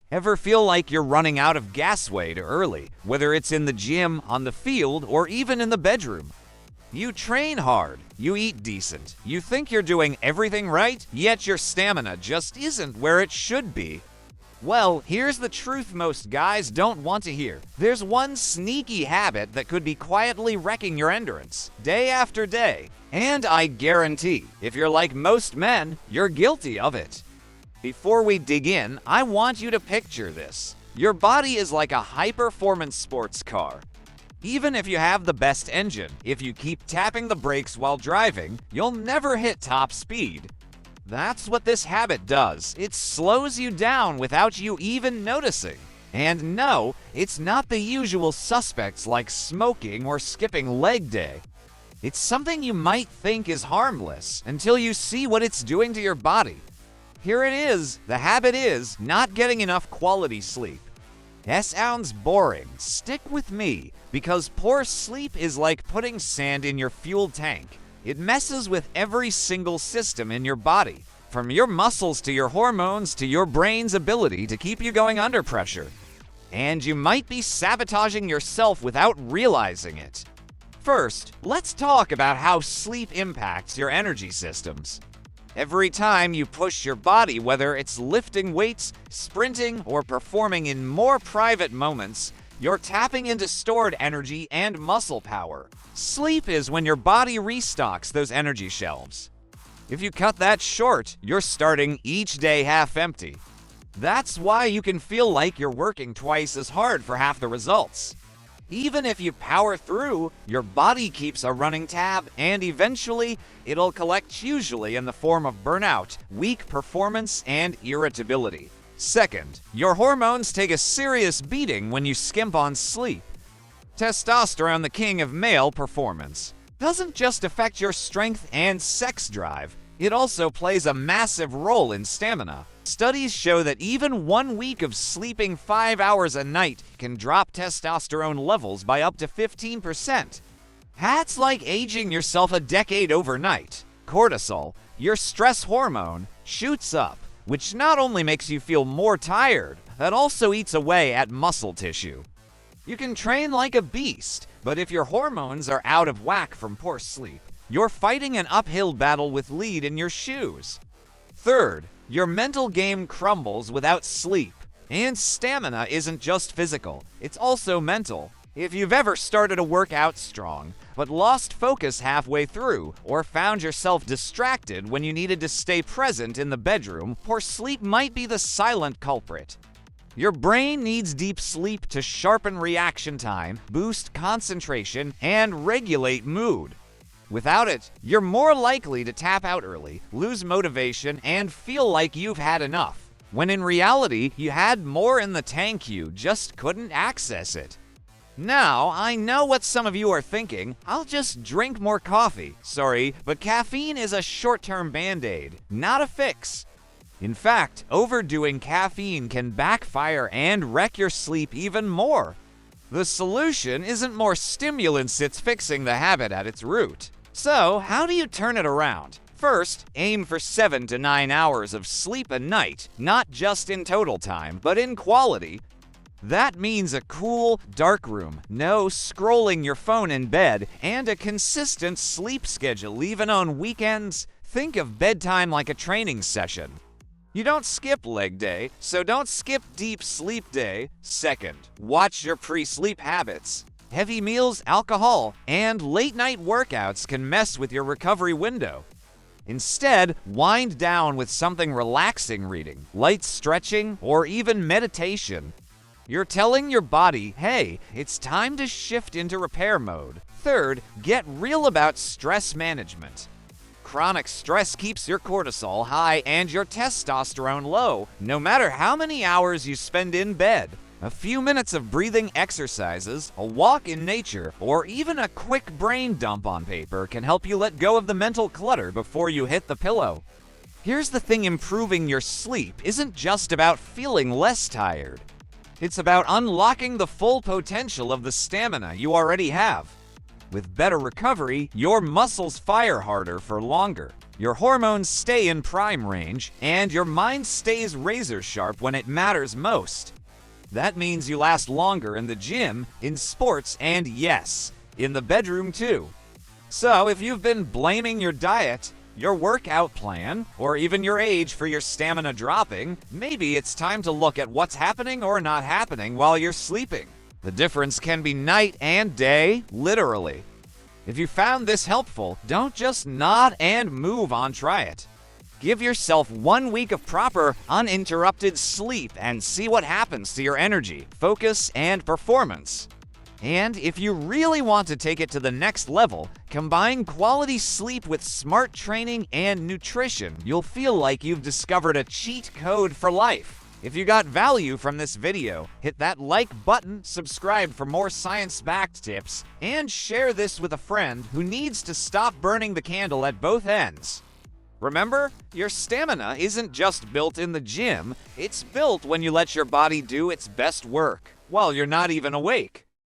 Ever feel like you're running out of gas way too early, whether it's in the gym, on the field, or even in the bedroom? You train hard, you eat decent, you think you're doing everything right, yet your stamina just isn't where it should be. Well, here's the truth most guys don't want to hear. There's one sneaky habit that could be quietly wrecking your endurance, day after day. And I guarantee, if you're like most men, you're guilty of it. Before we dig in, I want you to picture this. Your body is like a high-performance sports car. Even if you have the best engine, if you keep tapping the brakes while driving, you'll never hit top speed. That's what this habit does. It slows you down without you even noticing. And no, it's not the usual suspects like smoking or skipping leg day. It's something you might think is harmless until you see what it's doing to your body. Here it is. The habit is not getting enough quality sleep. That sounds boring. Stick with me, because poor sleep is like putting sand in your fuel tank. It messes with every single system in your body, from your muscles to your hormones to your brain's ability to keep you going under pressure. And you might be sabotaging yourself without realizing it. First, let's talk about how sleep impacts your energy systems. Every time you push your body, whether it's lifting weights, sprinting, or performing in more private moments, you're tapping into stored energy and muscle power. Sleep is when your body restocks those energy shelves. If you cut that short, you're starting each day half empty. That's why you can feel like you're working twice as hard for half the results. Even if you power through, your body keeps a running tab, and eventually, it'll collect, usually in the form of burnout, weak performance, and irritability. Second, your hormones take a serious beating when you skimp on sleep. Testosterone, the king of male performance, doesn't just affect your strength and sex drive, it also plays a massive role in stamina. Studies show that even 1 week of sleeping 5 hours a night can drop testosterone levels by up to 15%. That's like aging yourself a decade overnight. Cortisol, your stress hormone, shoots up, which not only makes you feel more tired, but also eats away at muscle tissue. You can train like a beast, but if your hormones are out of whack from poor sleep, you're fighting an uphill battle with lead in your shoes. Third, your mental game crumbles without sleep. And stamina isn't just physical, it's also mental. If you've ever started a workout strong, but lost focus halfway through, or found yourself distracted when you needed to stay present in the bedroom, poor sleep might be the silent culprit. Your brain needs deep sleep to sharpen reaction time, boost concentration, and regulate mood. Without it, you're more likely to tap out early, lose motivation, and feel like you've had enough, when in reality, you had more in the tank, you just couldn't access it. Now, I know what some of you are thinking. I'll just drink more coffee. Sorry, but caffeine is a short-term band-aid, not a fix. In fact, overdoing caffeine can backfire and wreck your sleep even more. The solution isn't more stimulants, it's fixing the habit at its root. So, how do you turn it around? First, aim for 7 to 9 hours of sleep a night, not just in total time, but in quality. That means a cool, dark room, no scrolling your phone in bed, and a consistent sleep schedule even on weekends. Think of bedtime like a training session. You don't skip leg day, so don't skip deep sleep day. Second, watch your pre-sleep habits. Heavy meals, alcohol, and late-night workouts can mess with your recovery window. Instead, wind down with something relaxing, reading, light stretching, or even meditation. You're telling your body, hey, it's time to shift into repair mode. Third, get real about stress management. Chronic stress keeps your cortisol high and your testosterone low, no matter how many hours you spend in bed. A few minutes of breathing exercises, a walk in nature, or even a quick brain dump on paper can help you let go of the mental clutter before you hit the pillow. Here's the thing, improving your sleep isn't just about feeling less tired. It's about unlocking the full potential of the stamina you already have. With better recovery, your muscles fire harder for longer. Your hormones stay in prime range, and your mind stays razor sharp when it matters most. That means you last longer in the gym, in sports, and yes, in the bedroom too. So if you've been blaming your diet, your workout plan, or even your age for your stamina dropping, maybe it's time to look at what's happening or not happening while you're sleeping. The difference can be night and day, literally. If you found this helpful, don't just nod and move on, try it. Give yourself 1 week of proper, uninterrupted sleep and see what happens to your energy, focus, and performance. And if you really want to take it to the next level, combine quality sleep with smart training and nutrition. You'll feel like you've discovered a cheat code for life. If you got value from this video, hit that like button, subscribe for more science-backed tips, and share this with a friend who needs to stop burning the candle at both ends. Remember, your stamina isn't just built in the gym, it's built when you let your body do its best work, while you're not even awake.